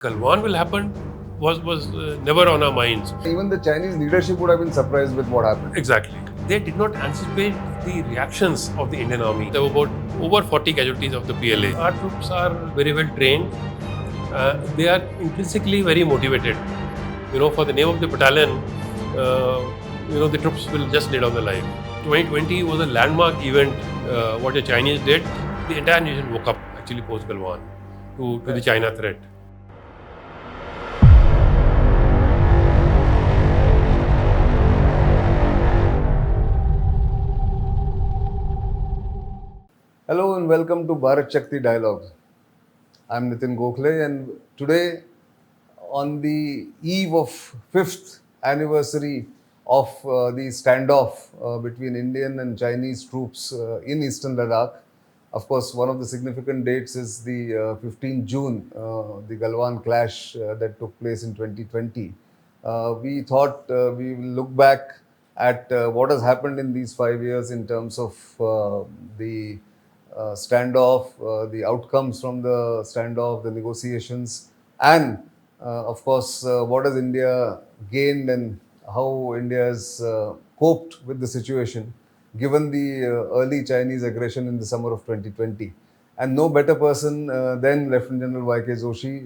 Galwan will happen was never on our minds. Even the Chinese leadership would have been surprised with what happened. Exactly. They did not anticipate the reactions of the Indian army. There were about over 40 casualties of the PLA. Our troops are very well trained. They are intrinsically very motivated. For the name of the battalion, the troops will just lay down their life. 2020 was a landmark event. What the Chinese did, the entire nation woke up actually post Galwan to the China threat. Hello and welcome to BharatShakti Dialogue. I'm Nitin Gokhale, and today, on the eve of 5th anniversary of the standoff between Indian and Chinese troops in Eastern Ladakh, of course, one of the significant dates is the 15th June, the Galwan clash that took place in 2020. We thought we will look back at what has happened in these 5 years in terms of the standoff, the outcomes from the standoff, the negotiations, and of course, what has India gained and how India has coped with the situation given the early Chinese aggression in the summer of 2020. And no better person than Lieutenant General YK Joshi,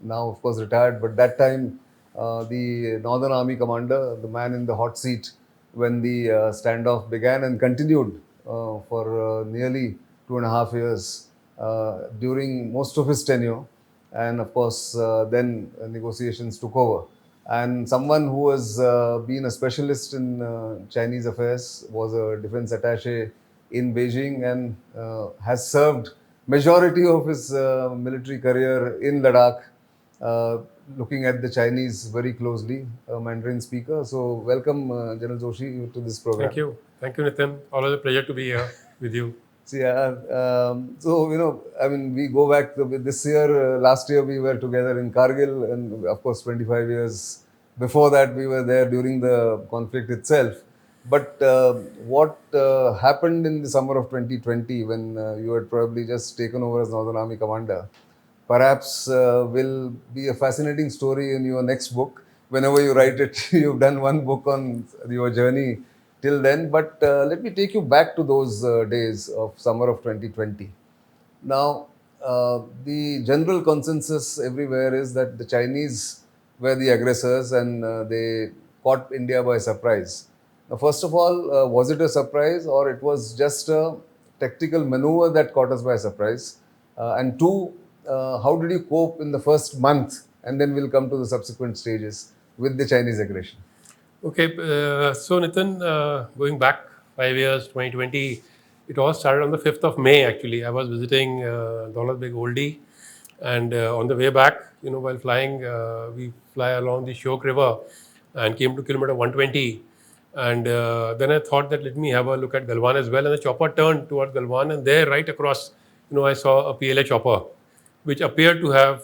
now of course retired, but that time the Northern Army commander, the man in the hot seat when the standoff began and continued for nearly 2.5 years during most of his tenure. And of course, then negotiations took over. And someone who has been a specialist in Chinese affairs, was a defense attaché in Beijing, and has served majority of his military career in Ladakh, looking at the Chinese very closely, a Mandarin speaker. So welcome, General Joshi, to this program. Thank you, Nitin. Always a pleasure to be here with you. We go back to this year. Last year we were together in Kargil, and of course, 25 years before that we were there during the conflict itself. But what happened in the summer of 2020, when you had probably just taken over as Northern Army commander, perhaps will be a fascinating story in your next book. Whenever you write it, you've done one book on your journey till then. But let me take you back to those days of summer of 2020. Now, the general consensus everywhere is that the Chinese were the aggressors, and they caught India by surprise. Now, first of all, was it a surprise, or it was just a tactical maneuver that caught us by surprise? And two, how did you cope in the first month? And then we'll come to the subsequent stages with the Chinese aggression. Okay, so Nitin, going back 5 years, 2020, it all started on the 5th of May actually. I was visiting Daulat Beg Oldie, and on the way back, while flying, we fly along the Shyok River and came to kilometer 120. And then I thought that let me have a look at Galwan as well. And the chopper turned towards Galwan, and there right across, I saw a PLA chopper, which appeared to have,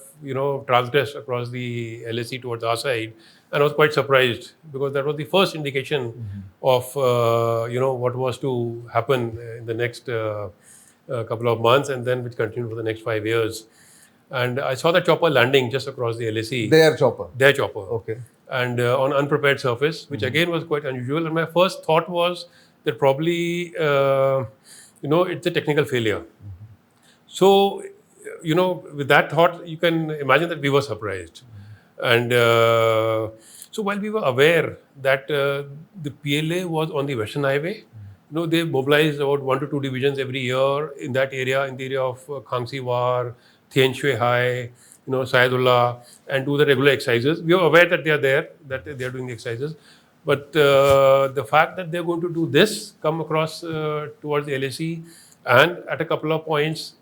transgressed across the LAC towards our side. And I was quite surprised because that was the first indication of, what was to happen in the next couple of months, and then which continued for the next 5 years. And I saw the chopper landing just across the LAC. Their chopper? Their chopper. Okay. And on unprepared surface, which again was quite unusual. And my first thought was that probably, it's a technical failure. So, with that thought, you can imagine that we were surprised. And so while we were aware that the PLA was on the Western Highway, they mobilized about 1 to 2 divisions every year in that area, in the area of Khangsi War, Thien Shui Hai, Sayadullah, and do the regular exercises. We are aware that they are there, that they are doing the exercises. But the fact that they're going to do this, come across towards the LAC, and at a couple of points,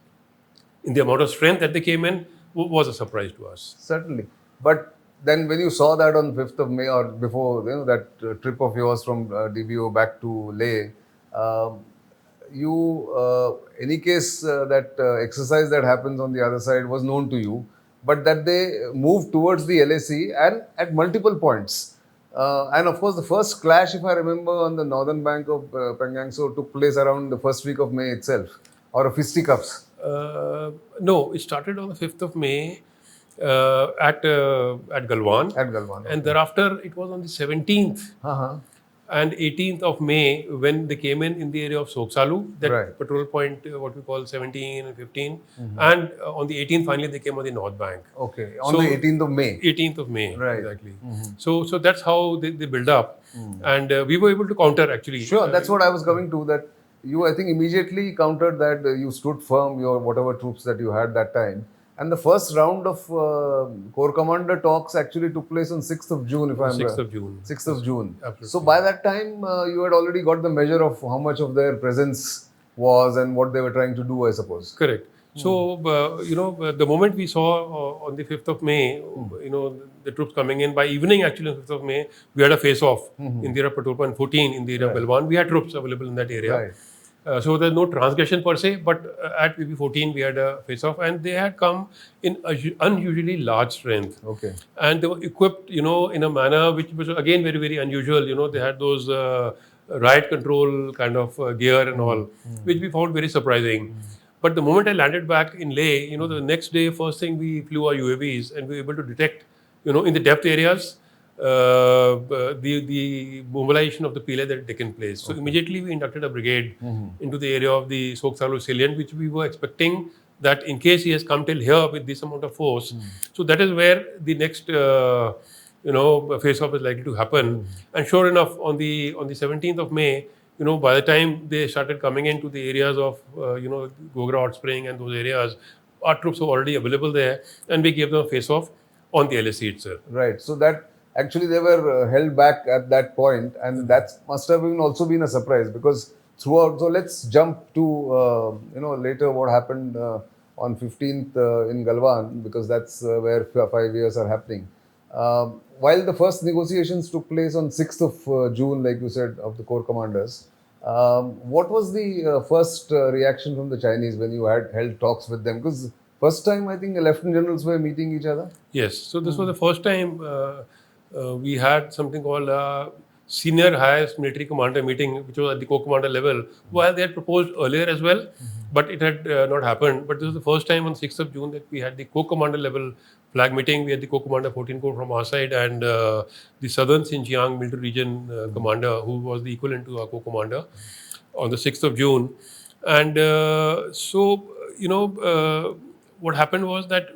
in the amount of strength that they came in, was a surprise to us. Certainly. But then when you saw that on 5th of May, or before that trip of yours from DBO back to Leh, any case that exercise that happens on the other side was known to you, but that they moved towards the LAC and at multiple points. And of course, the first clash, if I remember, on the northern bank of Pangangso took place around the first week of May itself, or a fisticuffs. No, it started on the 5th of May. at Galwan. At Galwan. And thereafter, it was on the 17th Uh-huh. and 18th of May when they came in the area of Soksalu, that Right. patrol point, what we call 17 and 15. And on the 18th, finally, they came on the North Bank. Okay. On the 18th of May. 18th of May, Right. exactly. So that's how they build up. And we were able to counter, actually. Sure, that's what I was coming to. That you, I think, immediately countered that. You stood firm, your whatever troops that you had that time. And the first round of Corps Commander talks actually took place on 6th of June, if I'm 6th of June. 6th of June. Absolutely. So by that time, you had already got the measure of how much of their presence was and what they were trying to do, I suppose. Correct. So, the moment we saw on the 5th of May, the troops coming in, by evening actually on 5th of May, we had a face-off in the area of Patrol Point 14, in the area of Galwan. We had troops available in that area. Right. So there's no transgression per se, but at PP 14 we had a face-off, and they had come in unusually large strength. Okay. And they were equipped, in a manner which was again very, very unusual. They had those riot control kind of gear and all, which we found very surprising. But the moment I landed back in Leh, the next day, first thing we flew our UAVs and we were able to detect, in the depth areas, the mobilization of the PLA that had taken place. So immediately we inducted a brigade into the area of the Soksalu salient, which we were expecting that in case he has come till here with this amount of force. So that is where the next face-off is likely to happen. And sure enough, on the 17th of May, by the time they started coming into the areas of, Gogra Hot Spring and those areas, our troops were already available there, and we gave them a face-off on the LSC itself. Right. So that actually they were held back at that point, and that must have also been a surprise because throughout. So let's jump to later what happened on 15th in Galwan, because that's where 5 years are happening. While the first negotiations took place on 6th of June, like you said, of the Corps commanders, what was the first reaction from the Chinese when you had held talks with them? Because first time, I think, the lieutenant generals were meeting each other. Yes. So this was the first time we had something called a senior highest military commander meeting, which was at the co-commander level, while they had proposed earlier as well, but it had not happened. But this was the first time on 6th of June that we had the co-commander level flag meeting. We had the co-commander 14 Corps from our side and the Southern Xinjiang military region commander, who was the equivalent to our co-commander, on the 6th of June. And what happened was that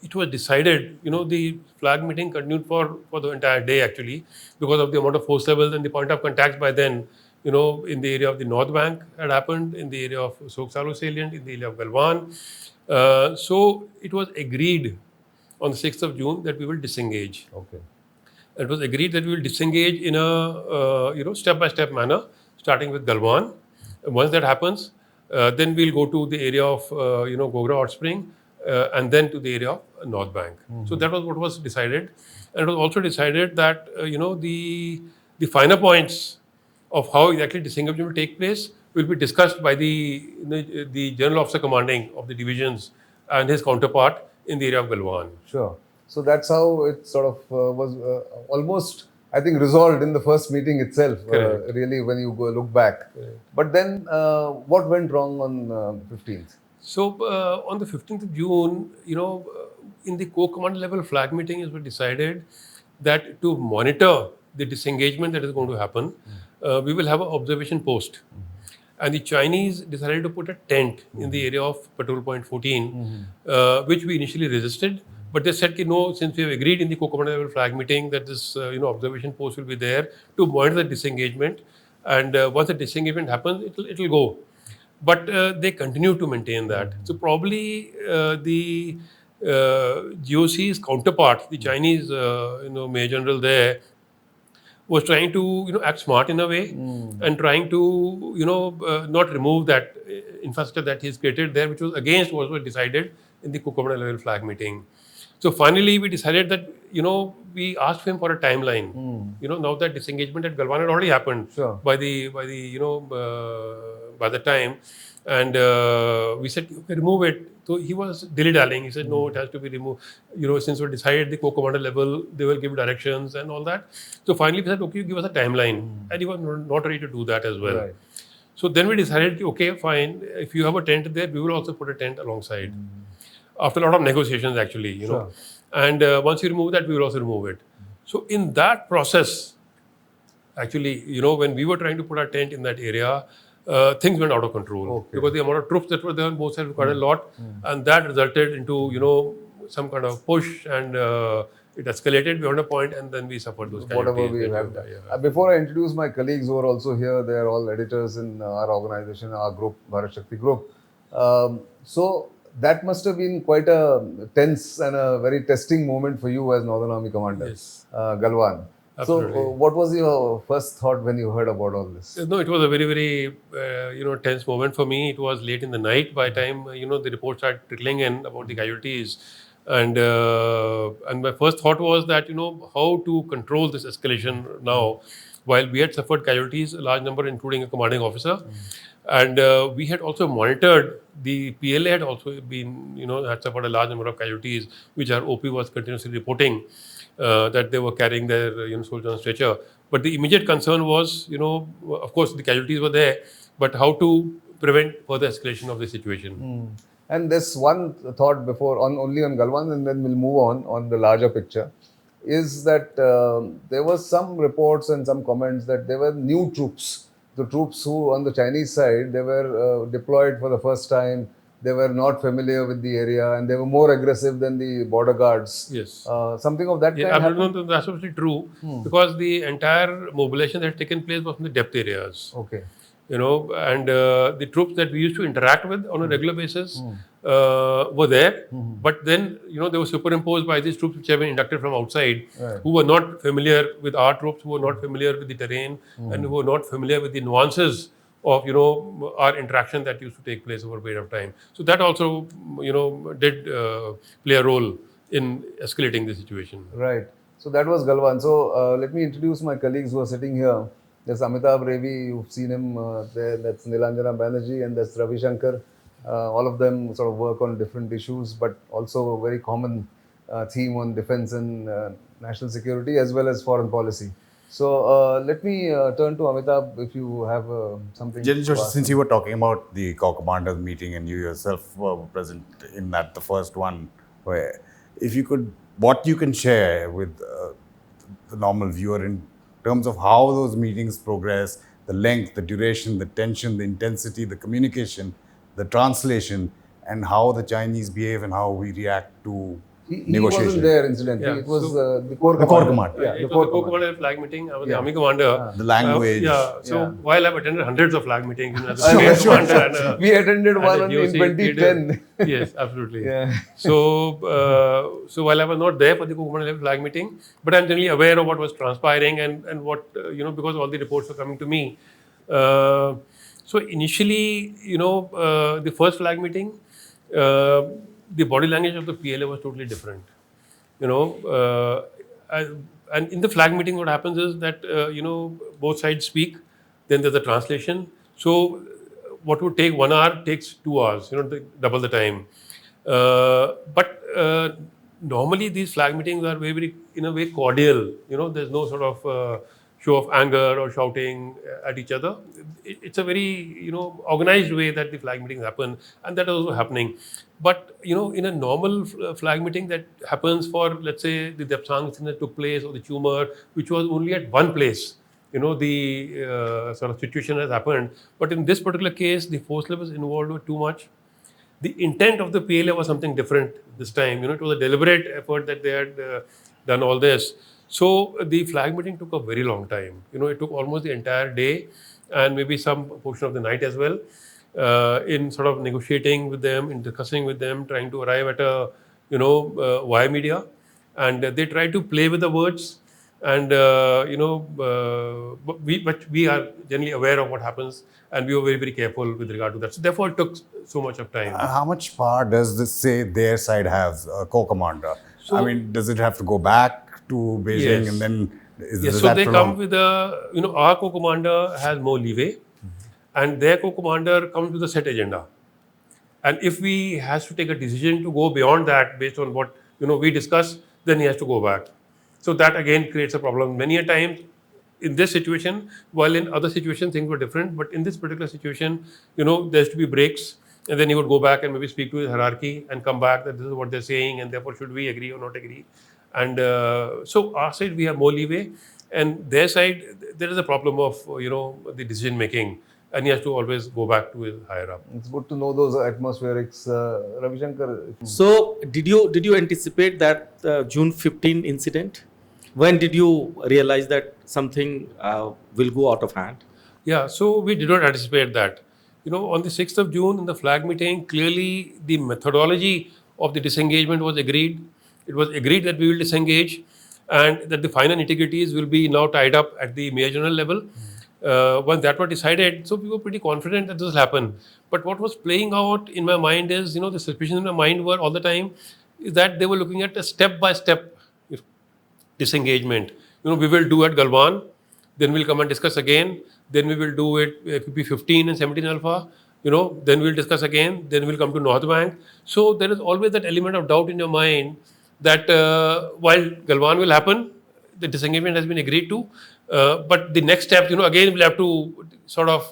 it was decided, the flag meeting continued for the entire day actually, because of the amount of force levels and the point of contacts by then, in the area of the North Bank had happened, in the area of Soksalu salient, in the area of Galwan. So it was agreed on the 6th of June that we will disengage. Okay. It was agreed that we will disengage in a step-by-step manner, starting with Galwan. Once that happens, then we'll go to the area of Gogra Hot Spring, and then to the area of North Bank. So that was what was decided, and it was also decided that the finer points of how exactly disengagement will take place will be discussed by the general officer commanding of the divisions and his counterpart in the area of Galwan. Sure. So that's how it sort of was almost, I think, resolved in the first meeting itself, really, when you go look back. Correct. But then what went wrong on 15th? So on the 15th of June, in the co-commander level flag meeting, it was decided that to monitor the disengagement that is going to happen, we will have an observation post. And the Chinese decided to put a tent in the area of Patrol Point 14, which we initially resisted. But they said, no, since we have agreed in the co-commander level flag meeting that this observation post will be there to monitor the disengagement. And once the disengagement happens, it'll go. But they continue to maintain that. So probably the GOC's counterpart, the Chinese Major General there, was trying to act smart in a way and trying to not remove that infrastructure that he's created there, which was against what was decided in the co-commander level flag meeting. So finally, we decided that we asked him for a timeline. Now that disengagement at Galwan had already happened by the time, and we said, okay, remove it. So he was dilly-dallying. He said, no, it has to be removed. Since we decided the co-commander level, they will give directions and all that. So finally, we said, okay, give us a timeline, and he was not ready to do that as well. Right. So then we decided, okay, fine. If you have a tent there, we will also put a tent alongside. After a lot of negotiations, actually, And once you remove that, we will also remove it. So in that process, actually, when we were trying to put our tent in that area, things went out of control because the amount of troops that were there on both sides were quite a lot, and that resulted into some kind of push, and it escalated beyond a point, and then we suffered those Whatever casualties. we have done. Before I introduce my colleagues who are also here, they are all editors in our organization, our group, BharatShakti group. So that must have been quite a tense and a very testing moment for you as Northern Army Commander, Galwan. Absolutely. So what was your first thought when you heard about all this? No, it was a very, very, tense moment for me. It was late in the night by the time, the reports started trickling in about the casualties. And my first thought was that, how to control this escalation now. While we had suffered casualties, a large number, including a commanding officer. And we had also monitored, the PLA had also been, had suffered a large number of casualties, which our OP was continuously reporting. That they were carrying their soldiers on stretcher. But the immediate concern was, of course, the casualties were there, but how to prevent further escalation of the situation. And this one thought before, only on Galwan, and then we'll move on the larger picture, is that there was some reports and some comments that there were new troops. The troops who on the Chinese side, they were deployed for the first time. They were not familiar with the area, and they were more aggressive than the border guards. Yes. Something of that kind happened? No, that's absolutely true. Because the entire mobilization that had taken place was in the depth areas. Okay. And the troops that we used to interact with on a regular basis were there. But then, they were superimposed by these troops which have been inducted from outside, who were not familiar with our troops, who were not familiar with the terrain, and who were not familiar with the nuances of, our interaction that used to take place over a period of time. So that also, did play a role in escalating the situation. Right. So that was Galwan. So let me introduce my colleagues who are sitting here. There's Amitabh Revi, you've seen him there. That's Nilanjana Banerjee, and that's Ravi Shankar. All of them sort of work on different issues, but also a very common theme on defense and national security as well as foreign policy. So let me turn to Amitabh if you have something. Gen Joshi, since you were talking about the Corps Commanders meeting and you yourself were present in that, the first one, where if you could, what you can share with the normal viewer in terms of how those meetings progress, the length, the duration, the tension, the intensity, the communication, the translation, and how the Chinese behave and how we react to He wasn't there, incidentally. Yeah, It was so the Corps the Corps Commander. Yeah, it the was the Corps Corps Commander flag meeting. I was the Army Commander. The language. While I've attended hundreds of flag meetings, as a Sure, brigade sure, commander and a- We attended and one a in GOC 2010. Yes, absolutely. Yeah. So while I was not there for the Corps Commander flag meeting, but I'm generally aware of what was transpiring and what, because all the reports were coming to me. So initially, the first flag meeting, the body language of the PLA was totally different. And in the flag meeting, what happens is that, both sides speak, then there's a translation. So what would take 1 hour takes 2 hours, double the time. But normally these flag meetings are very, very, in a way, cordial. There's no sort of show of anger or shouting at each other. It's a very, organized way that the flag meetings happen, and that is also happening. But, in a normal flag meeting that happens for, let's say, the Depsang thing that took place, or the Tumor, which was only at one place, the sort of situation has happened. But in this particular case, the force levels involved were too much. The intent of the PLA was something different this time. It was a deliberate effort that they had done all this. So the flag meeting took a very long time. It took almost the entire day and maybe some portion of the night as well, in sort of negotiating with them, in discussing with them, trying to arrive at a, via media. And they tried to play with the words. And, but we are generally aware of what happens, and we were very, very careful with regard to that. So therefore, it took so much of time. How much power does this say their side has, Corps Commander? So- I mean, does it have to go back to Beijing Yes. and then is Yes, does so that they prolong? come with a, our co-commander has more leeway, and their co-commander comes with a set agenda. And if we has to take a decision to go beyond that based on what, we discuss, then he has to go back. So that again creates a problem. Many a times in this situation, while in other situations things were different, but in this particular situation, there has to be breaks, And then he would go back and maybe speak to his hierarchy and come back that this is what they're saying and therefore should we agree or not agree. And so our side we have more leeway, and their side there is a problem of the decision making, and he has to always go back to his higher up. It's good to know those atmospherics. Ravi Shankar. So did you anticipate that June 15 incident? When did you realize that something will go out of hand? Yeah, so we did not anticipate that. On the 6th of June in the flag meeting, clearly the methodology of the disengagement was agreed. It was agreed that we will disengage and that the final nitty-gritties will be now tied up at the Major General level. Once that was decided, so we were pretty confident that this will happen. But what was playing out in my mind is, the suspicions in my mind were all the time is that they were looking at a step-by-step disengagement. We will do at Galwan, then we'll come and discuss again, then we will do it PP15 and 17 alpha, then we'll discuss again, then we'll come to North Bank. So there is always that element of doubt in your mind that while Galwan will happen, the disengagement has been agreed to, but the next step, again we'll have to sort of,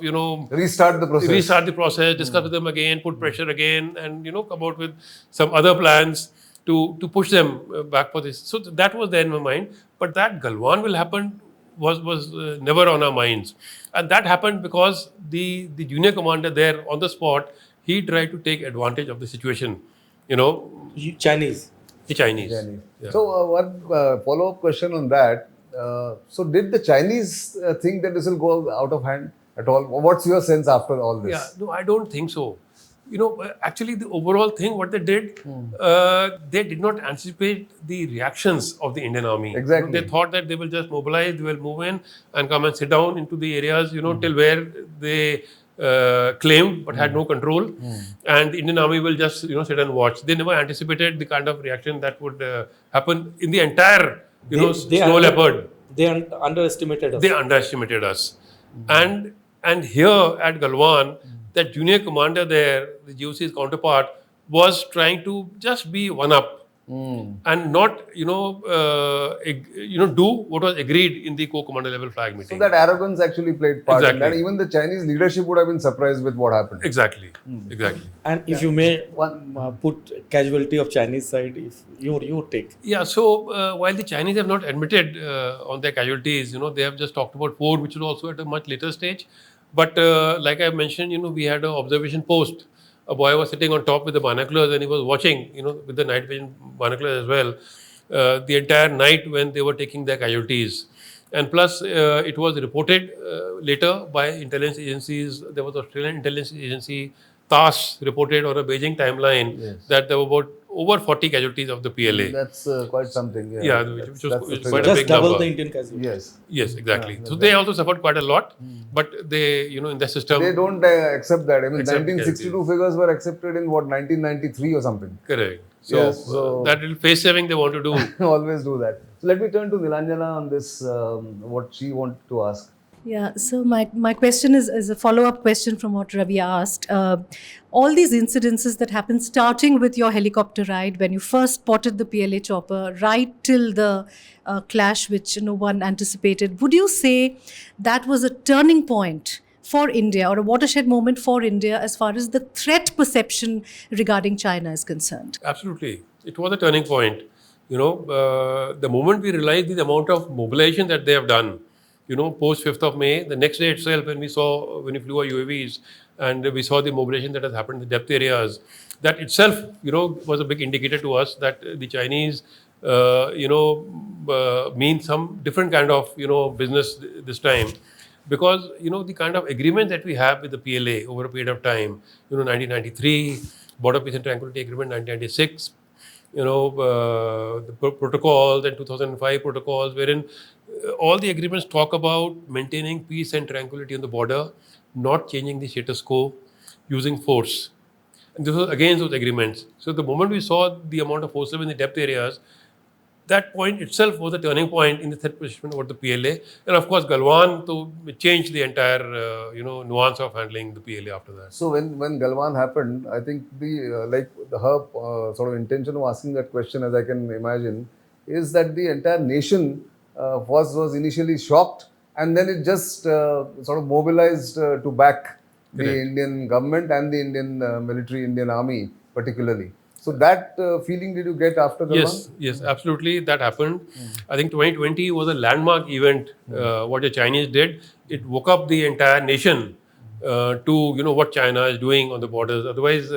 Restart the process. Discuss with them again, put pressure again, and come out with some other plans to push them back for this. So that was there in my mind, but that Galwan will happen was never on our minds, and that happened because the junior commander there on the spot, he tried to take advantage of the situation. Chinese. The Chinese. Yeah. So one follow-up question on that. So did the Chinese think that this will go out of hand at all? What's your sense after all this? Yeah, no, I don't think so. Actually, the overall thing, what they did, they did not anticipate the reactions of the Indian Army. Exactly. They thought that they will just mobilize, they will move in and come and sit down into the areas, till where they claimed but had no control, and the Indian Army will just sit and watch. They never anticipated the kind of reaction that would happen in the entire Snow Leopard. They underestimated us. They underestimated us, and here at Galwan, that junior commander there, the GOC's counterpart, was trying to just be one up and not do what was agreed in the co-commander level flag meeting. So that arrogance actually played part in Exactly. that. Even the Chinese leadership would have been surprised with what happened. Exactly. And if you may put casualty of Chinese side, if your take. Yeah, so while the Chinese have not admitted on their casualties, they have just talked about 4, which was also at a much later stage. But like I mentioned, we had an observation post. A boy was sitting on top with the binoculars and he was watching, with the night vision binoculars as well, the entire night when they were taking their casualties. And plus, it was reported later by intelligence agencies. There was Australian intelligence agency, TASS, reported on a Beijing timeline that there were about over 40 casualties of the PLA. That's quite something. Yeah, which was That's quite a Just big double number. the Indian casualty. Yes. Yes, exactly. So they also suffered quite a lot, but they, in the system. They don't accept that. I mean, Accept 1962 figures were accepted in 1993 or something. Correct. So, Yes, so- that little face saving they want to do. Always do that. So let me turn to Nilanjana on this, what she wanted to ask. Yeah, so my question is a follow-up question from what Ravi asked. All these incidences that happened, starting with your helicopter ride, when you first spotted the PLA chopper, right till the clash which no one anticipated, would you say that was a turning point for India or a watershed moment for India as far as the threat perception regarding China is concerned? Absolutely. It was a turning point. The moment we realized the amount of mobilization that they have done, post 5th of May, the next day itself, when we flew our UAVs and we saw the mobilization that has happened in the depth areas, that itself, was a big indicator to us that the Chinese, mean some different kind of, business this time. Because, the kind of agreement that we have with the PLA over a period of time, 1993, Border Peace and Tranquility Agreement, 1996, the protocols and 2005 protocols, wherein all the agreements talk about maintaining peace and tranquility on the border, not changing the status quo, using force. And this was against those agreements. So the moment we saw the amount of force in the depth areas, that point itself was a turning point in the threat perception over the PLA. And of course, Galwan changed the entire, nuance of handling the PLA after that. So when Galwan happened, I think her sort of intention of asking that question, as I can imagine, is that the entire nation was initially shocked, and then it just sort of mobilized to back the Correct. Indian government and the Indian military, Indian army particularly. So that feeling did you get after Galwan? Yes, absolutely. That happened. I think 2020 was a landmark event. What the Chinese did, it woke up the entire nation to what China is doing on the borders. Otherwise,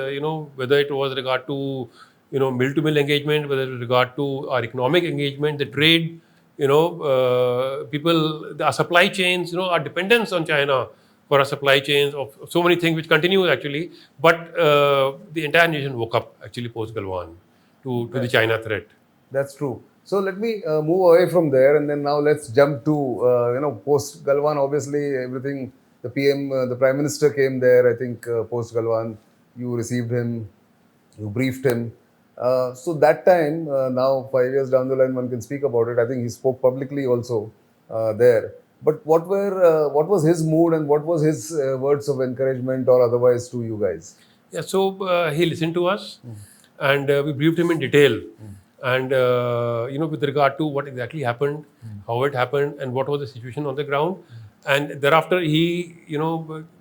whether it was regard to mill to mill engagement, whether it was regard to our economic engagement, the trade, our supply chains, our dependence on China for our supply chains of so many things which continue actually. But the entire nation woke up actually post Galwan to the China threat. That's true. So let me move away from there, and then now let's jump to post Galwan. Obviously, everything. The PM, the Prime Minister came there. I think post Galwan, you received him, you briefed him. So that time, now 5 years down the line, one can speak about it. I think he spoke publicly also there. But what was his mood and what was his words of encouragement or otherwise to you guys? Yeah, so he listened to us, and we briefed him in detail, and with regard to what exactly happened, how it happened, and what was the situation on the ground, and thereafter he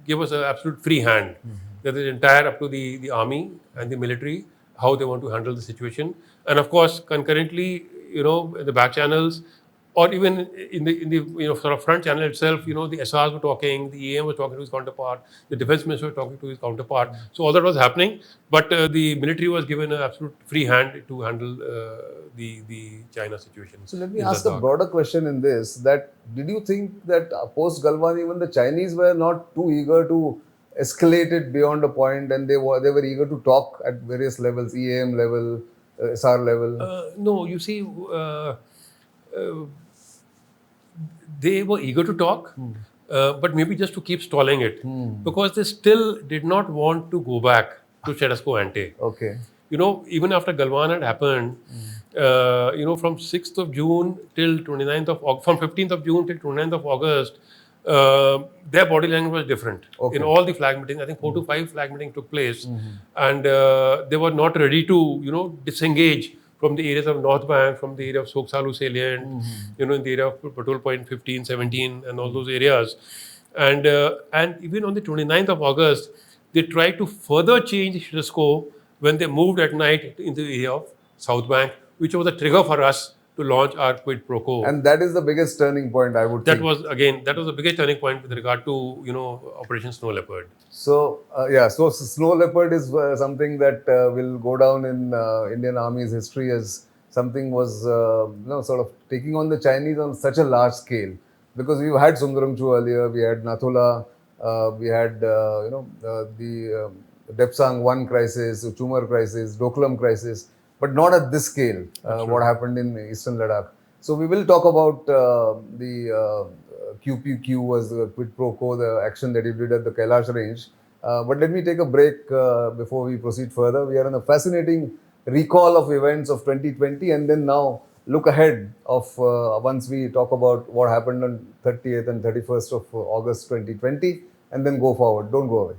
gave us an absolute free hand. That is entire up to the army and the military how they want to handle the situation, and of course concurrently the back channels or even in the sort of front channel itself, the SRs were talking, the EM was talking to his counterpart, the defense minister was talking to his counterpart. So all that was happening, but the military was given an absolute free hand to handle the China situation. So let me ask a broader question in this: that did you think that post Galwan, even the Chinese were not too eager to escalate it beyond a point, and they were eager to talk at various levels, EAM level, SR level? No, you see. They were eager to talk, but maybe just to keep stalling it, because they still did not want to go back to status quo ante. Okay. Even after Galwan had happened, from 6th of June till 29th of from 15th of June till 29th of August, their body language was different. Okay. In all the flag meetings, I think 4 to 5 flag meetings took place, and they were not ready to disengage from the areas of North Bank, from the area of Soksalu salient, in the area of patrol point 15, 17, and all those areas. And even on the 29th of August, they tried to further change the status quo when they moved at night into the area of South Bank, which was a trigger for us to launch our quid pro quo. And that is the biggest turning point, I would think. That was the biggest turning point with regard to Operation Snow Leopard. So so Snow Leopard is something that will go down in Indian Army's history as something was sort of taking on the Chinese on such a large scale, because we've had Sundaramchu earlier, we had Nathola, we had the Depsang 1 crisis, Chumar crisis, Doklam crisis, but not at this scale. What happened in Eastern Ladakh. So we will talk about the QPQ was the quid pro quo, the action that you did at the Kailash range. But let me take a break before we proceed further. We are on a fascinating recall of events of 2020, and then now look ahead of once we talk about what happened on 30th and 31st of August 2020, and then go forward. Don't go away.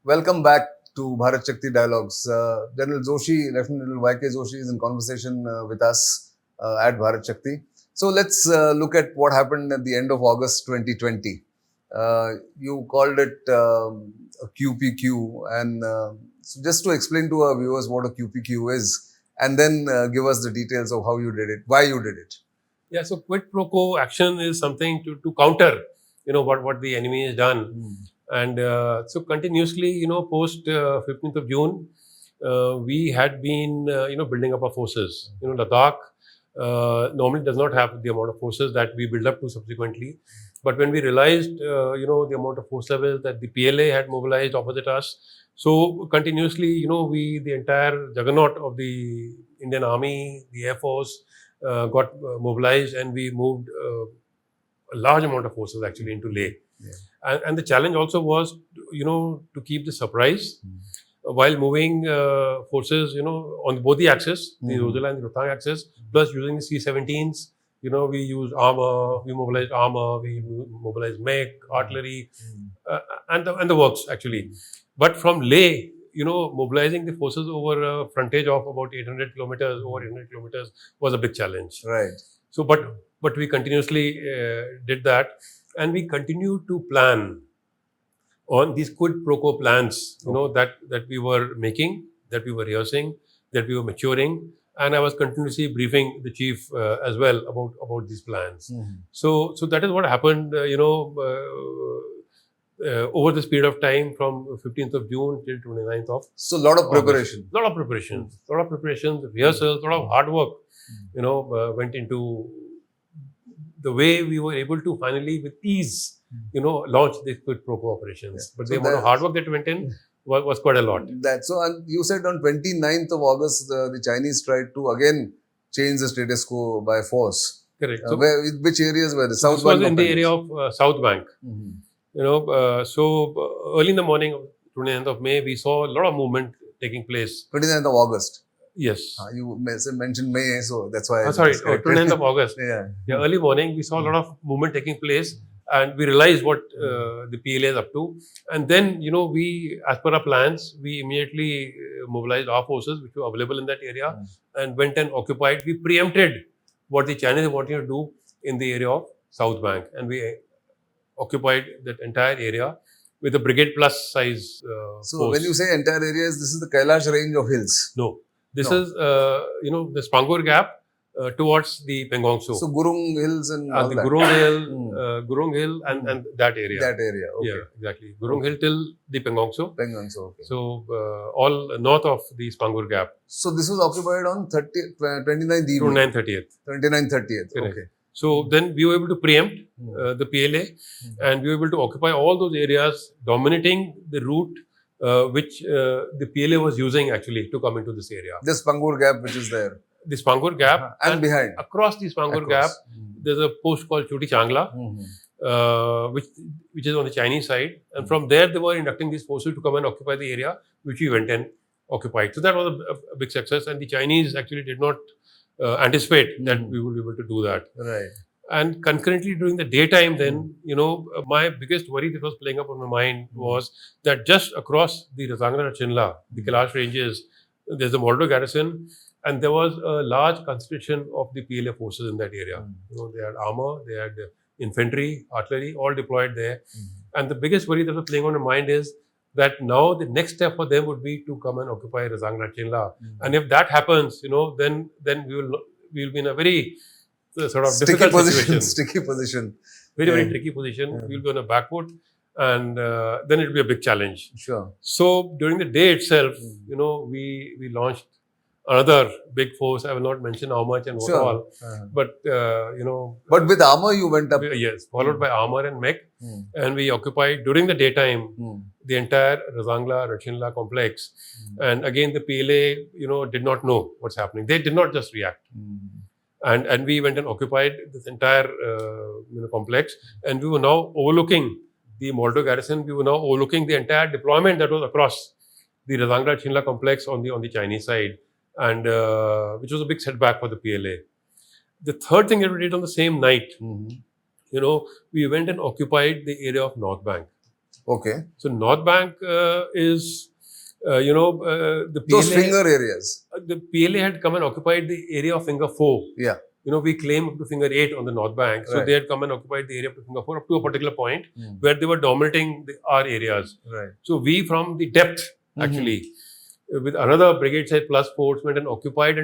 Welcome back to BharatShakti Dialogues. General Joshi, Lieutenant General YK Joshi is in conversation with us at BharatShakti. So let's look at what happened at the end of August 2020. You called it a QPQ, and so just to explain to our viewers what a QPQ is, and then give us the details of how you did it, why you did it. Yeah, so quid pro quo action is something to counter, what the enemy has done. And so continuously, post 15th of June, we had been, building up our forces. Ladakh normally does not have the amount of forces that we build up to subsequently. But when we realized, the amount of force levels that the PLA had mobilized opposite us, so continuously, the entire juggernaut of the Indian Army, the Air Force, got mobilized, and we moved a large amount of forces actually into Leh. Yeah. And the challenge also was, to keep the surprise while moving forces, on both the axes, the Rosala and the Rohtang axis, plus using the C-17s. We used armor, we mobilized armor, we mobilized mech, artillery, and the works actually. But from Leh, mobilizing the forces over a frontage of about 800 kilometers, over 800 kilometers was a big challenge. Right. So, but we continuously did that, and we continued to plan on these quid pro quo plans, that we were making, that we were rehearsing, that we were maturing, and I was continuously briefing the chief as well about these plans. So that is what happened, over this period of time from 15th of June till 29th of So, a lot of preparation. Lot of preparations, rehearsals, lot of hard work, went into the way we were able to finally, with ease, launch these quid pro quo operations. But So the amount of hard work that went in was quite a lot. And you said on 29th of August, the Chinese tried to again change the status quo by force. Correct. Which areas were the South This was Bank? in the area of South Bank. Early in the morning of 29th of May, we saw a lot of movement taking place. 29th of August. Yes. You mentioned May, so that's why. 29th of August. Yeah. Early morning, we saw a lot of movement taking place, and we realized what the PLA is up to. And then, we, as per our plans, we immediately mobilized our forces, which were available in that area, and went and occupied. We preempted what the Chinese were wanting to do in the area of South Bank, and we occupied that entire area with a brigade plus size So, force. when you say entire areas, this is the Kailash range of hills. No. This is, the Spangur Gap towards the Pengong So. So, Gurung Hills and all The that. Gurung Hill and that area. That area, okay. Yeah, exactly. Gurung Hill till the Pengong So. Pengong So, okay. So, all north of the Spangur Gap. So, this was occupied on 29th evening. 29th, 30th. 29th, 30th, Correct. okay. So, then we were able to preempt the PLA, and we were able to occupy all those areas, dominating the route which the PLA was using actually to come into this area. This Pangur Gap which is there. The Spangur Gap. And behind. Across the Spangur Gap, there's a post called Choti Changla, which is on the Chinese side. And from there, they were inducting these forces to come and occupy the area, which we went and occupied. So that was a big success. And the Chinese actually did not anticipate that we would be able to do that. Right. And concurrently during the daytime then, my biggest worry that was playing up on my mind was that just across the Razangra Chinla, the Kailash ranges, there's a Mordor garrison, and there was a large concentration of the PLA forces in that area. They had armor, they had infantry, artillery, all deployed there. And the biggest worry that was playing on my mind is that now the next step for them would be to come and occupy Razangra Chinla. And if that happens, then we will be in a very sort of difficult situation. Sticky position. Very tricky position. We'll be on a back foot, and then it will be a big challenge. Sure. So during the day itself, we launched another big force. I will not mention how much and what all, but But with armor, you went up. Yes, followed by armor and mech, and we occupied during the daytime the entire Razangla Rachinla complex. And again, the PLA, did not know what's happening. They did not just react. And we went and occupied this entire complex, and we were now overlooking the Mordor garrison. We were now overlooking the entire deployment that was across the Razangra Chinla complex on the Chinese side, and which was a big setback for the PLA. The third thing that we did on the same night, we went and occupied the area of North Bank. Okay. So North Bank is the PLA, those finger areas. The PLA had come and occupied the area of Finger 4. Yeah. We claim up to Finger 8 on the North Bank. So they had come and occupied the area up to Finger 4 up to a particular point where they were dominating our areas. Right. So we from the depth actually, with another brigade size plus force, went and occupied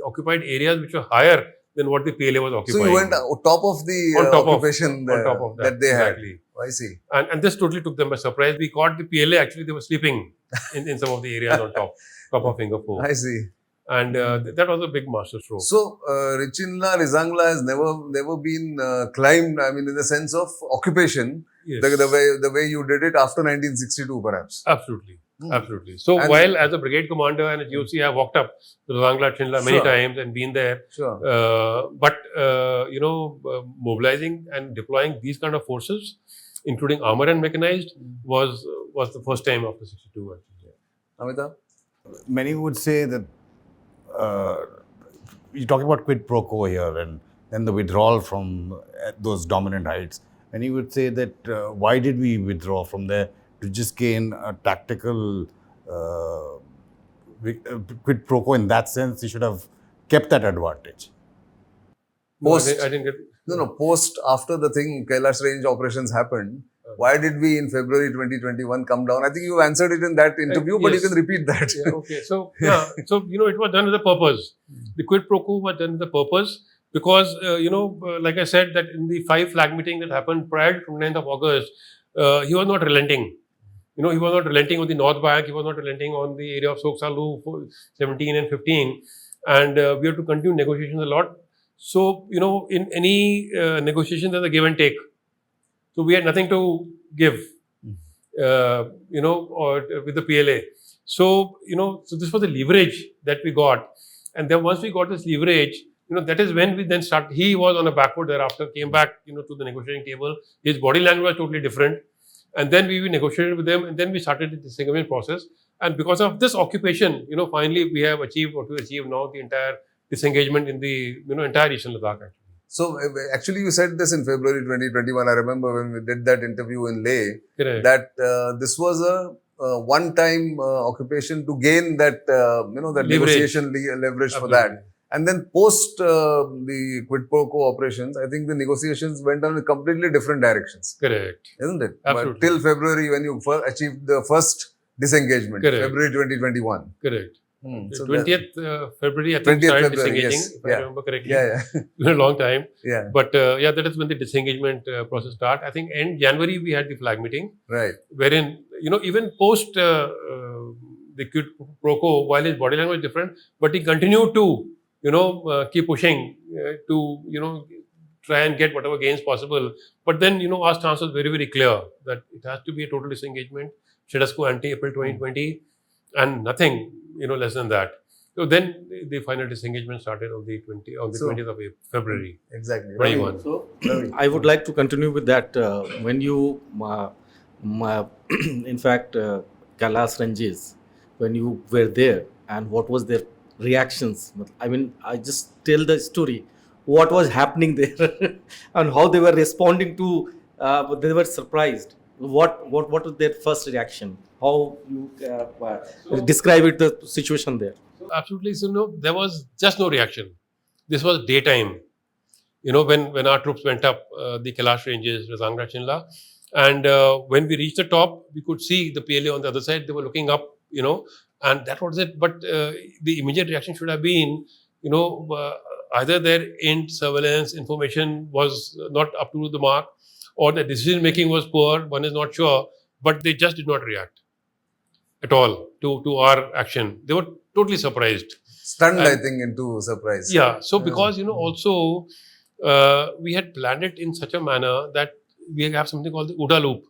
occupied areas which were higher than what the PLA was occupying. So you went on top of the occupation on top of that they had. Exactly. I see. And this totally took them by surprise. We caught the PLA, actually they were sleeping in some of the areas on top of Finger 4. I see. And that was a big masterstroke. So, Richinla, Rizangla has never been climbed, I mean, in the sense of occupation, Yes. the way you did it after 1962, perhaps. Absolutely. Absolutely. So And- while as a brigade commander and a GOC, I have walked up to Rangla Chinla many Sure. times and been there. Sure. But mobilizing and deploying these kind of forces, including armor and mechanized, was the first time after 62. Actually. Amitabh? Many would say that you're talking about quid pro quo here and then the withdrawal from those dominant heights. Many would say that why did we withdraw from there to just gain a tactical quid pro quo? In that sense, you should have kept that advantage. No, Post- I didn't get. Post, after the thing, Kailash range operations happened, why did we in February 2021 come down? I think you answered it in that interview, but you yes. can repeat that. Yeah, okay. So, it was done with a purpose. The quid pro quo was done with a purpose because, like I said, that in the 5 flag meeting that happened prior to 29th of August, he was not relenting. He was not relenting on the North Bank. He was not relenting on the area of Soksalu for 17 and 15. And we have to continue negotiations a lot. So, in any negotiation, there's a give and take. So we had nothing to give, or with the PLA. So, so this was the leverage that we got. And then once we got this leverage, that is when we then started. He was on a backward thereafter, came back, to the negotiating table. His body language was totally different. And then we negotiated with them, and then we started the disengagement process. And because of this occupation, finally we have achieved what we achieved now, the entire disengagement in the, entire Eastern Ladakh actually. So, actually, you said this in February 2021. I remember when we did that interview in Leh, Correct. that this was a one-time occupation to gain that, that Leverage. negotiation leverage for Absolutely. that. And then post the quid pro quo operations, I think the negotiations went on in completely different directions, Correct. isn't it? Absolutely. But till February, when you achieved the first disengagement, Correct. February 2021. Correct. So 20th February, I think, 20th started February, disengaging, yes. if I Yeah. remember correctly. Yeah, It's been a long time. yeah, But that is when the disengagement process started. I think end January, we had the flag meeting, right. wherein, even post the quid pro quo, while his body language was different, but he continued to, keep pushing to, try and get whatever gains possible. But then, our stance was very, very clear that it has to be a total disengagement, status quo ante April 2020, and nothing, less than that. So then the final disengagement started on the 20th of February. Exactly. 21. So I would like to continue with that. When you, in fact, Kailash ranges, when you were there, and what was their reactions? I mean, I just tell the story. What was happening there, and how they were responding to? They were surprised. What was their first reaction? How you describe it, the situation there? Absolutely. So no, there was just no reaction. This was daytime. When our troops went up the Kailash ranges, Razangra Chinla, and when we reached the top, we could see the PLA on the other side. They were looking up, and that was it. But the immediate reaction should have been, either their surveillance information was not up to the mark, or the decision making was poor. One is not sure, but they just did not react at all to our action. They were totally surprised. Stunned, I And- think, into surprise. Yeah. So because, also we had planned it in such a manner that we have something called the OODA loop.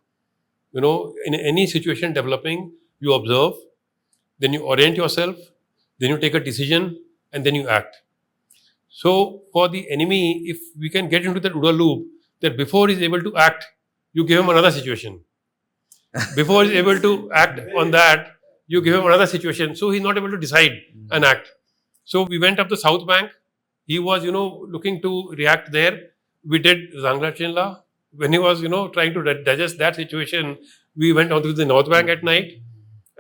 In any situation developing, you observe, then you orient yourself, then you take a decision, and then you act. So for the enemy, if we can get into that OODA loop, that before he's able to act, you give him another situation. Before he's able to act on that, you give him another situation. So he's not able to decide and act. So we went up the south bank. He was, looking to react there. We did Zangla Chinla. When he was, trying to digest that situation, we went on to the north bank at night.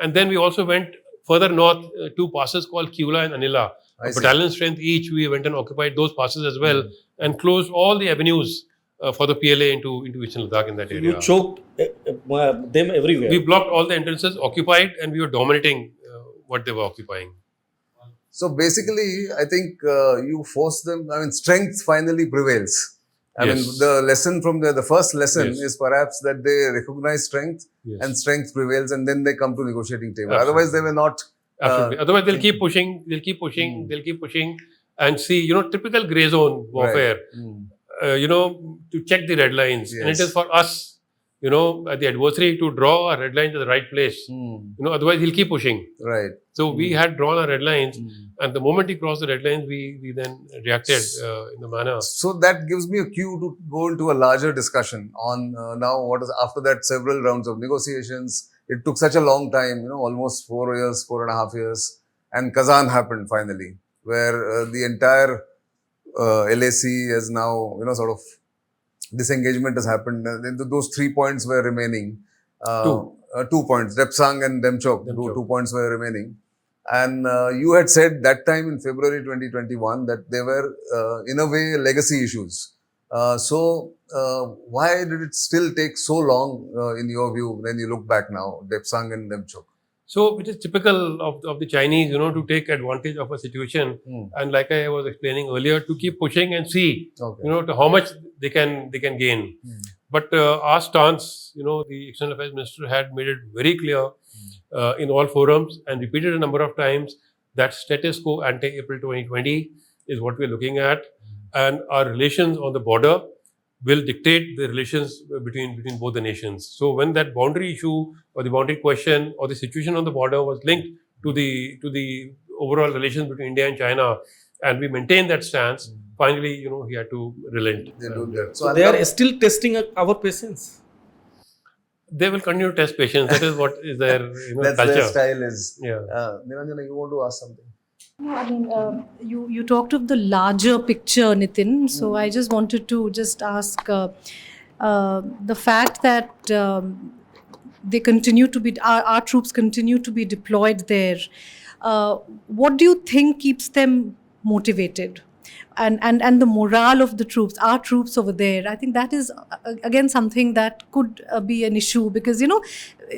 And then we also went further north, 2 passes called Kiula and Anila. I A see. battalion strength each, we went and occupied those passes as well and closed all the avenues for the PLA into Eastern Ladakh in that area. You choked them everywhere. We blocked all the entrances, occupied, and we were dominating what they were occupying. So basically, I think you force them. I mean, strength finally prevails. I mean, Yes. the lesson from the first lesson Yes. is perhaps that they recognize strength Yes. and strength prevails, and then they come to negotiating table. Absolutely. Otherwise, they were not Absolutely. Otherwise, they'll keep pushing, they'll keep pushing, and see, typical grey zone warfare. To check the red lines, and it Yes. is for us, the adversary to draw a red line to the right place. Otherwise he'll keep pushing. Right. So we had drawn our red lines, and the moment he crossed the red lines, we then reacted in the manner. So that gives me a cue to go into a larger discussion on now what is after that several rounds of negotiations. It took such a long time, almost 4 years, 4.5 years, and Kazan happened finally, where the entire LAC is now, sort of disengagement has happened. Those 3 points were remaining. 2 points, Depsang and Demchok, 2 points were remaining. And you had said that time in February 2021 that they were, in a way, legacy issues. So why did it still take so long, in your view, when you look back now, Depsang and Demchok? So it is typical of the Chinese, to take advantage of a situation, and like I was explaining earlier, to keep pushing and see, to how much they can gain. But our stance, the External Affairs Minister had made it very clear in all forums and repeated a number of times that status quo ante April 2020 is what we're looking at, and our relations on the border will dictate the relations between both the nations. So when that boundary issue or the boundary question or the situation on the border was linked to the overall relations between India and China, and we maintained that stance, finally, he had to relent. They do that. So they are still testing our patience. They will continue to test patience. That is what is their That's culture. their style is. Yeah. Niranjana, you want to ask something? No, I mean, you talked of the larger picture, Nitin. So I just wanted to just ask the fact that they continue to be, our troops continue to be deployed there. What do you think keeps them motivated? And the morale of the troops, our troops over there, I think that is again something that could be an issue because,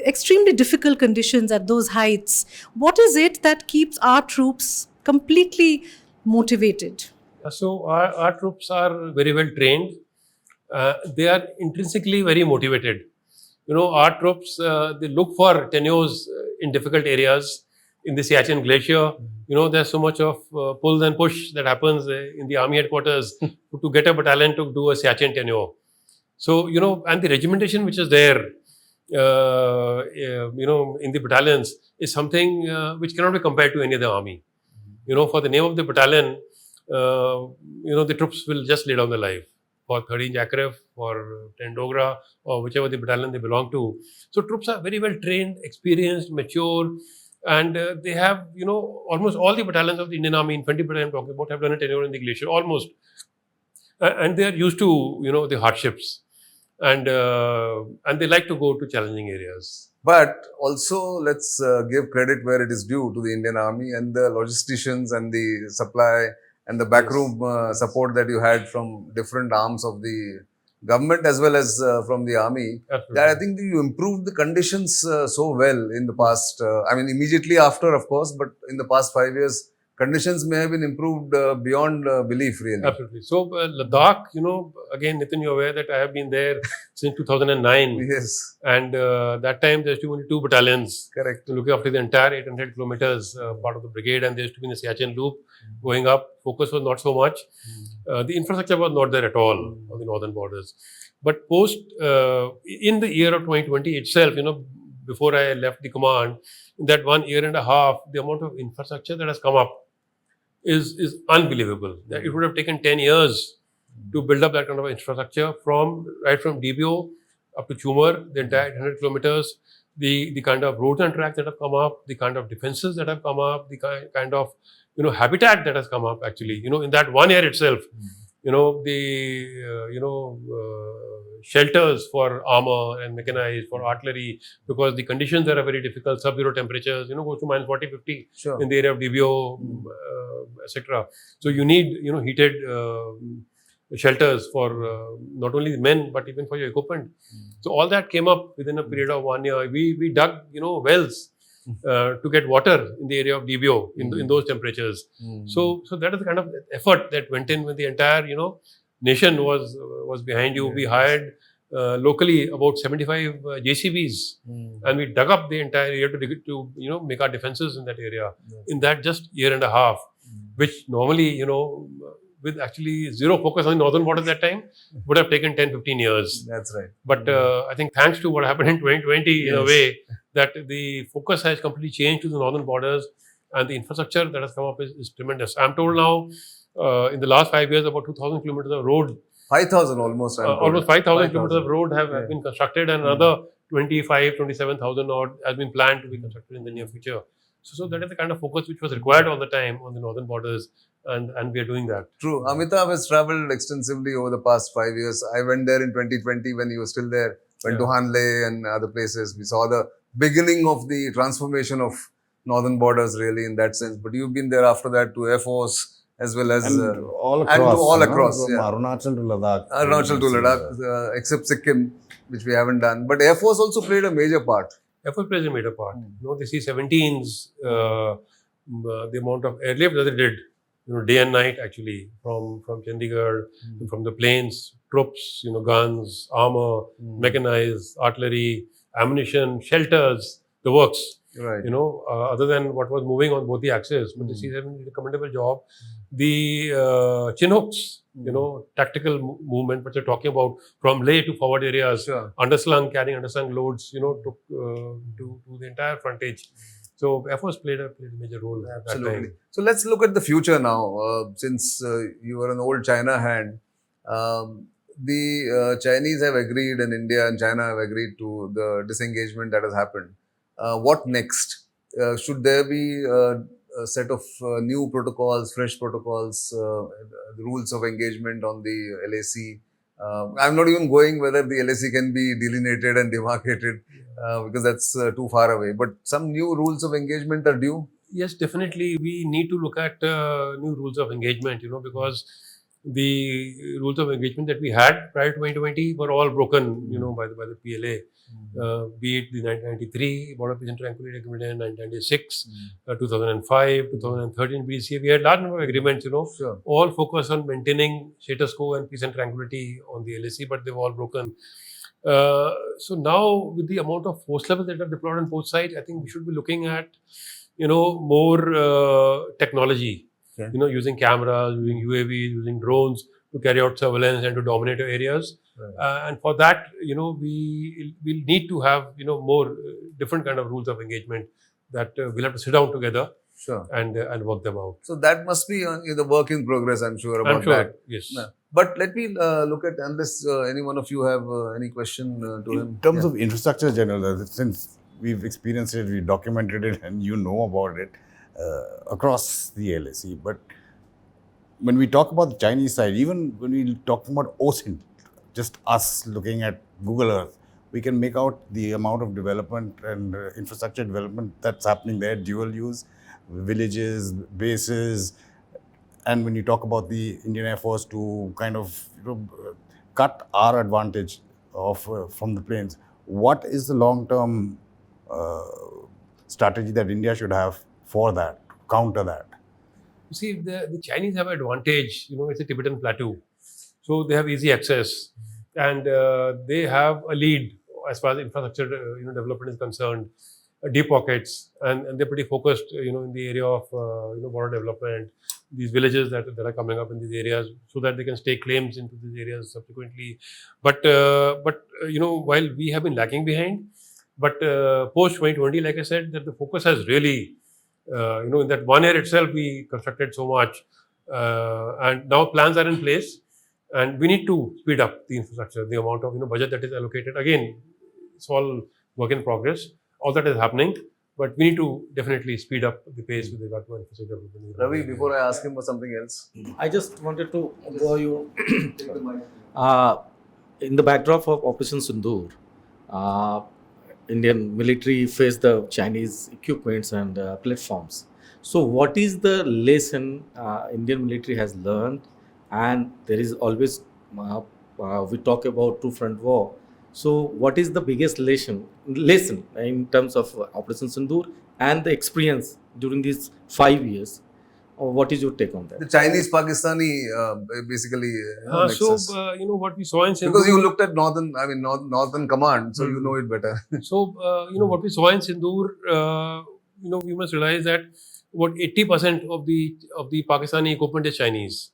extremely difficult conditions at those heights. What is it that keeps our troops completely motivated? So our troops are very well trained. They are intrinsically very motivated. Our troops, they look for tenures in difficult areas. In the Siachen Glacier, there's so much of pull and push that happens in the army headquarters to get a battalion to do a Siachen tenure. So, and the regimentation which is there, in the battalions is something which cannot be compared to any other army. For the name of the battalion, the troops will just lay down their life for 13 Jackref, for 10 Dogra, or whichever the battalion they belong to. So troops are very well trained, experienced, mature, and they have, almost all the battalions of the Indian Army, infantry battalion I'm talking about, have done a tenure in the glacier, almost. And they are used to, the hardships. And they like to go to challenging areas. But also, let's give credit where it is due to the Indian Army and the logisticians and the supply and the backroom support that you had from different arms of the government as well as from the army. Absolutely. That I think you improved the conditions so well in the past. Immediately after, of course, but in the past 5 years, conditions may have been improved beyond belief, really. Absolutely. So Ladakh, again, Nitin, you're aware that I have been there since 2009. Yes. And that time there used to be only 2 battalions. Correct. Looking after the entire 800 kilometers, part of the brigade, and there used to be in the Siachen loop going up. Focus was not so much. The infrastructure was not there at all on the northern borders. But post, in the year of 2020 itself, before I left the command, in that 1.5 years, the amount of infrastructure that has come up is unbelievable. That it would have taken 10 years to build up that kind of infrastructure right from DBO up to Chumar, the entire 800 kilometers, the kind of roads and tracks that have come up, the kind of defenses that have come up, the kind of habitat that has come up actually. In that 1 year itself, shelters for armor and mechanized, for artillery, because the conditions there are very difficult, sub-zero temperatures, goes to minus 40, 50 Sure. in the area of DBO, etc. So you need, heated shelters for not only the men, but even for your equipment. So all that came up within a period of 1 year. We dug, wells to get water in the area of DBO in those temperatures. So that is the kind of effort that went in when the entire, nation was behind you. We hired locally about 75 JCBs, and we dug up the entire area to make our defenses in that area. In that just year and a half, which normally with actually zero focus on the northern border at that time would have taken 10-15 years. That's right. But I think thanks to what happened in 2020, in a Yes. way, that the focus has completely changed to the northern borders, and the infrastructure that has come up is tremendous. I'm told now, in the last 5 years, about 2,000 kilometers of road, 5,000 almost. I'm told. almost 5,000 kilometers of road have Yeah. been constructed, and another 27,000 odd has been planned to be constructed in the near future. So that is the kind of focus which was required all the time on the northern borders, and we are doing that. True. Amitabh has traveled extensively over the past 5 years. I went there in 2020 when he was still there. Went to Hanle and other places. We saw the beginning of the transformation of northern borders, really, in that sense. But you've been there after that to Air Force as well as And all and across. to all you know, across, from yeah. Arunachal to Ladakh. Arunachal to Ladakh, except Sikkim, which we haven't done. But Air Force also played a major part. Air Force plays a major part. The C-17s, the amount of airlift that they did, day and night actually, from Chandigarh, from the planes, troops, guns, armor, mechanized, artillery, ammunition, shelters, the works. Right. Other than what was moving on both the axes, but the C-17 did a commendable job. The Chinooks, tactical movement, which you're talking about, from Leh to forward areas, Sure. carrying underslung loads, to the entire frontage. So Air Force played a major role at that Absolutely. time. So let's look at the future now. Since you are an old China hand, the Chinese have agreed and India and China have agreed to the disengagement that has happened. What next? Should there be a set of new protocols, fresh protocols, the rules of engagement on the LAC? I'm not even going whether the LAC can be delineated and demarcated because that's too far away. But some new rules of engagement are due. Yes, definitely. We need to look at new rules of engagement, because the rules of engagement that we had prior to 2020 were all broken, by the PLA. Be it the 1993 Border Peace and Tranquility Agreement, 1996, 2005, 2013 BCA. We had a large number of agreements, Sure. all focused on maintaining status quo and peace and tranquility on the LAC, but they've all broken. So now, with the amount of force levels that are deployed on both sides, I think we should be looking at, more technology. Okay. Using cameras, using UAVs, using drones to carry out surveillance and to dominate areas. Right. And for that, we'll need to have, more different kind of rules of engagement that we'll have to sit down together Sure. and work them out. So that must be the work in progress, I'm sure, about I'm sure, that. yes. No. But let me look at, unless any one of you have any question to him. In terms of infrastructure, General, since we've experienced it, we documented it, and you know about it across the LAC. But when we talk about the Chinese side, even when we talk about OSINT, just us looking at Google Earth, we can make out the amount of development and infrastructure development that's happening there, dual use, villages, bases. And when you talk about the Indian Air Force to kind of cut our advantage of from the planes, what is the long-term strategy that India should have for that, counter that? You see, the Chinese have an advantage, it's a Tibetan plateau. So they have easy access, and they have a lead as far as infrastructure development is concerned, deep pockets, and they're pretty focused, in the area of border development, these villages that are coming up in these areas, so that they can stake claims into these areas subsequently. But while we have been lagging behind, but post 2020, like I said, that the focus has really, in that 1 year itself, we constructed so much, and now plans are in place, and we need to speed up the infrastructure, the amount of budget that is allocated. Again, it's all work in progress. All that is happening, but we need to definitely speed up the pace with regard to infrastructure development. Ravi, before I ask him for something else. I just wanted to draw you Take the mic. in the backdrop of Operation Sindoor. Indian military faced the Chinese equipments and platforms. So, what is the lesson Indian military has learned? And there is always we talk about two-front war. So, what is the biggest lesson in terms of Operation Sindoor and the experience during these 5 years Or what is your take on that? The Chinese Pakistani basically nexus. What we saw in Sindhu, Because you looked at Northern Command, so you know it better. So, what we saw in Sindoor, we must realize that about 80% of the Pakistani equipment is Chinese.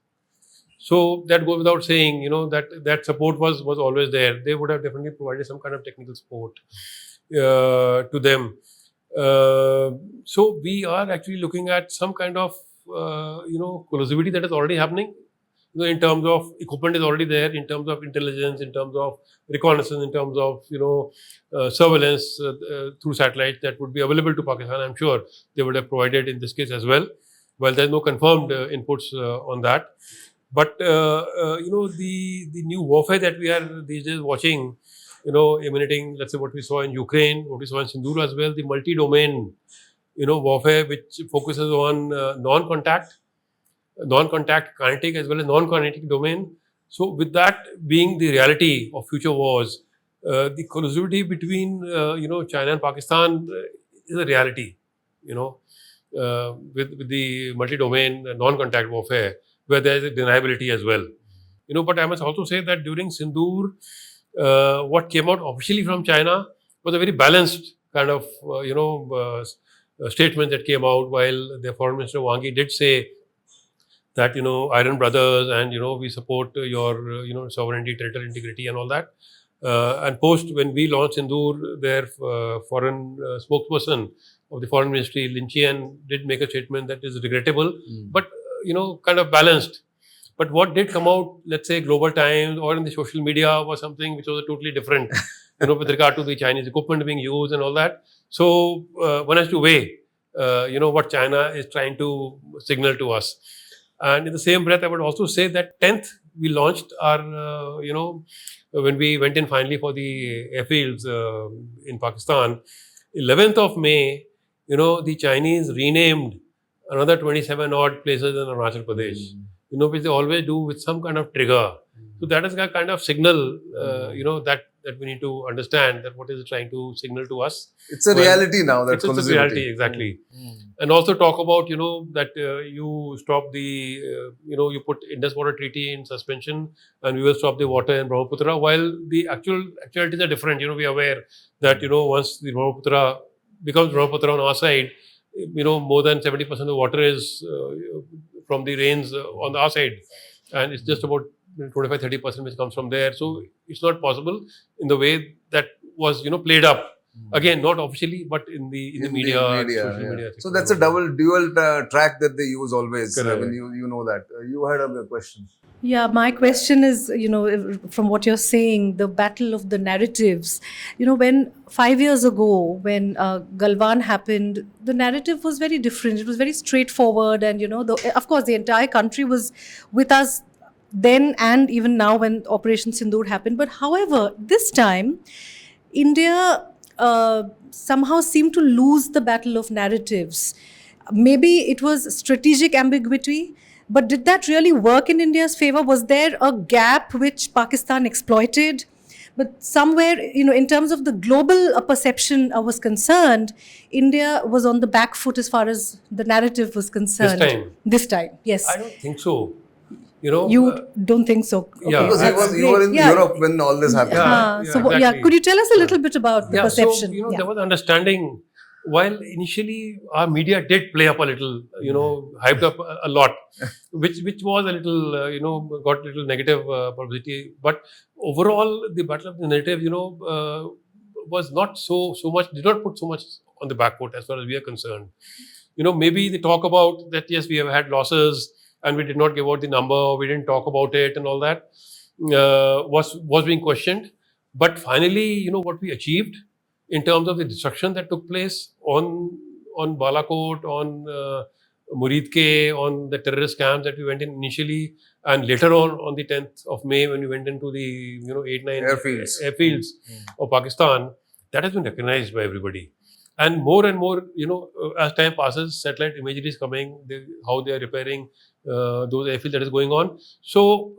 So that goes without saying, that support was always there. They would have definitely provided some kind of technical support to them. So we are actually looking at some kind of, collusivity that is already happening. In terms of equipment is already there, in terms of intelligence, in terms of reconnaissance, in terms of surveillance through satellites that would be available to Pakistan. I'm sure they would have provided in this case as well. Well, there's no confirmed inputs on that. But the new warfare that we are these days watching, emanating, let's say what we saw in Ukraine, what we saw in Sindoor as well, the multi-domain, warfare which focuses on non-contact kinetic as well as non-kinetic domain. So with that being the reality of future wars, the collusivity between China and Pakistan is a reality. With the multi-domain non-contact warfare, where there is a deniability as well. But I must also say that during Sindoor, what came out officially from China was a very balanced kind of statement that came out, while the Foreign Minister Wang Yi did say that iron brothers and we support your sovereignty, territorial integrity and all that. And post when we launched Sindoor, their foreign spokesperson of the foreign ministry, Lin Chian, did make a statement that is regrettable, but kind of balanced. But what did come out, let's say Global Times or in the social media, was something which was totally different, with regard to the Chinese equipment being used and all that. So one has to weigh, what China is trying to signal to us. And in the same breath, I would also say that 10th, we launched our, when we went in finally for the airfields in Pakistan, 11th of May, the Chinese renamed another 27 odd places in Arunachal Pradesh, which they always do with some kind of trigger. So that is a kind of signal, that we need to understand that what is it trying to signal to us. It's a reality now. That's it's a reality, exactly. And also talk about, that you stop the, you put Indus Water Treaty in suspension and we will stop the water in Brahmaputra, while the actualities are different. We are aware that, once the Brahmaputra becomes Brahmaputra on our side, more than 70% of the water is from the rains on our side. And it's just about 25-30% which comes from there. So it's not possible in the way that was, played up. Again, not officially, but in the media, social media. So that's a dual track that they use always. Correct. You know that. You had a question. Yeah, my question is, from what you're saying, the battle of the narratives. When 5 years ago, when Galwan happened, the narrative was very different. It was very straightforward, and of course, the entire country was with us then and even now when Operation Sindoor happened. But however, this time, India somehow seemed to lose the battle of narratives. Maybe it was strategic ambiguity. But did that really work in India's favor? Was there a gap which Pakistan exploited? But somewhere, in terms of the global perception was concerned, India was on the back foot as far as the narrative was concerned. This time, yes. I don't think so. You don't think so? Okay. Yeah. Because you were in Europe when all this happened. Exactly. Could you tell us a little bit about the perception? So, there was understanding. While initially our media did play up a little, hyped up a lot, which was a little, got a little negative publicity. But overall, the battle of the narrative, was not so much, did not put so much on the back foot as far as we are concerned. Maybe they talk about that, yes, we have had losses and we did not give out the number, we didn't talk about it and all that, was being questioned. But finally, what we achieved in terms of the destruction that took place on Balakot, on Muridke, on the terrorist camps that we went in initially, and later on the 10th of May when we went into the 8-9 airfields of Pakistan, that has been recognized by everybody. And more, as time passes, satellite imagery is coming, how they are repairing those airfields that is going on. So,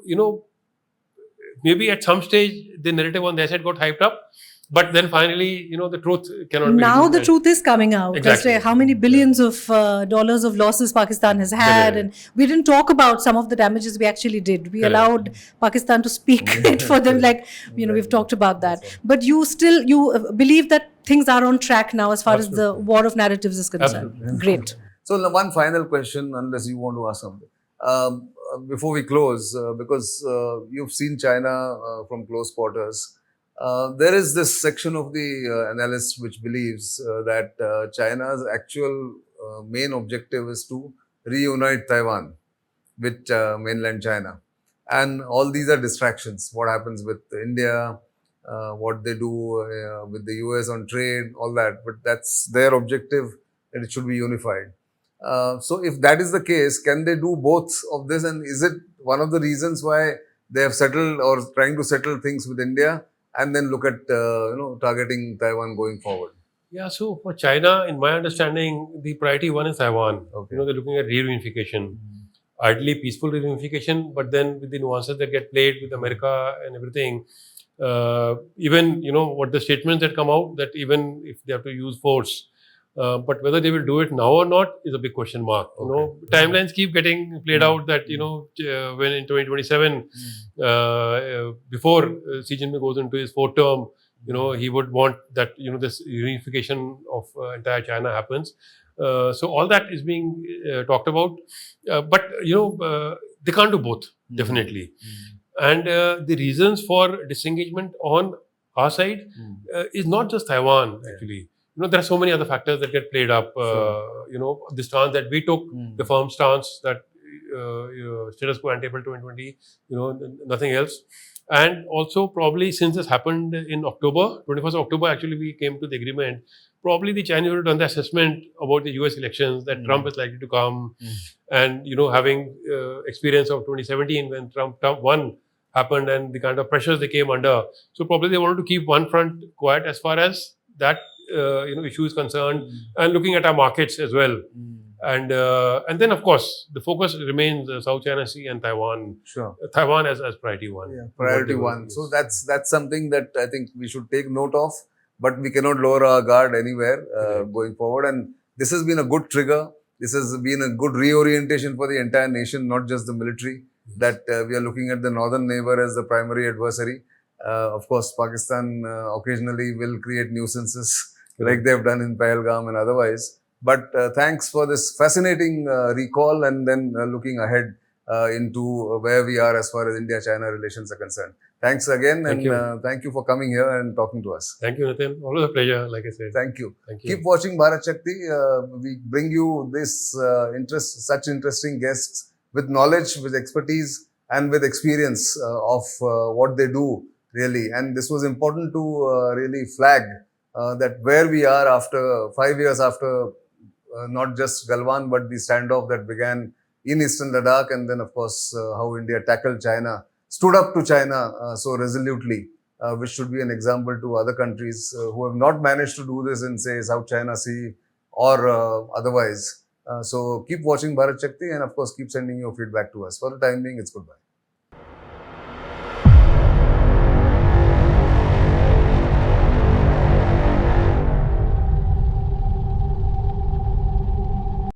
maybe at some stage the narrative on their side got hyped up. But then finally, the truth cannot be Now hidden, the and- truth is coming out. Exactly. As to how many billions of dollars of losses Pakistan has had, Correct. and we didn't talk about some of the damages we actually did. We Correct. allowed Pakistan to speak it for them, we've talked about that. But you believe that things are on track now as far as the war of narratives is concerned. Absolutely. Great. So one final question, unless you want to ask something. Before we close, because you've seen China from close quarters, there is this section of the analyst which believes that China's actual main objective is to reunite Taiwan with mainland China. And all these are distractions. What happens with India, what they do with the US on trade, all that. But that's their objective, that it should be unified. So if that is the case, can they do both of this? And is it one of the reasons why they have settled or trying to settle things with India and then look at targeting Taiwan going forward? Yeah, so for China, in my understanding, the priority one is Taiwan. Okay. They're looking at reunification. Ideally peaceful reunification, but then with the nuances that get played with America and everything, even, what the statements that come out, that even if they have to use force, but whether they will do it now or not is a big question mark. Timelines keep getting played out that, when in 2027, before Xi Jinping goes into his fourth term, he would want that, this reunification of entire China happens. So all that is being talked about, but they can't do both, definitely. And the reasons for disengagement on our side is not just Taiwan, actually. There are so many other factors that get played up. The stance that we took, the firm stance that status quo ante April 2020, nothing else. And also probably since this happened in October, 21st of October, actually we came to the agreement. Probably the Chinese would have done the assessment about the US elections, that Trump is likely to come. And, having experience of 2017 when Trump won happened and the kind of pressures they came under. So probably they wanted to keep one front quiet as far as that issue is concerned, and looking at our markets as well. And then, of course, the focus remains South China Sea and Taiwan. Sure. Taiwan as priority one. Yeah, priority one. So that's something that I think we should take note of, but we cannot lower our guard anywhere going forward. And this has been a good trigger. This has been a good reorientation for the entire nation, not just the military, that we are looking at the northern neighbor as the primary adversary. Of course, Pakistan occasionally will create nuisances like they've done in Pahalgam and otherwise. But thanks for this fascinating recall, and then looking ahead into where we are as far as India-China relations are concerned. Thanks again, thank you for coming here and talking to us. Thank you, Nitin. Always a pleasure, like I said. Thank you. Thank you. Keep watching Bharat Shakti. We bring you this such interesting guests with knowledge, with expertise, and with experience of what they do, really. And this was important to really flag that where we are after 5 years after not just Galwan, but the standoff that began in Eastern Ladakh, and then, of course, how India tackled China, stood up to China so resolutely, which should be an example to other countries who have not managed to do this in, say, South China Sea or otherwise. So keep watching Bharat Shakti, and, of course, keep sending your feedback to us. For the time being, it's goodbye.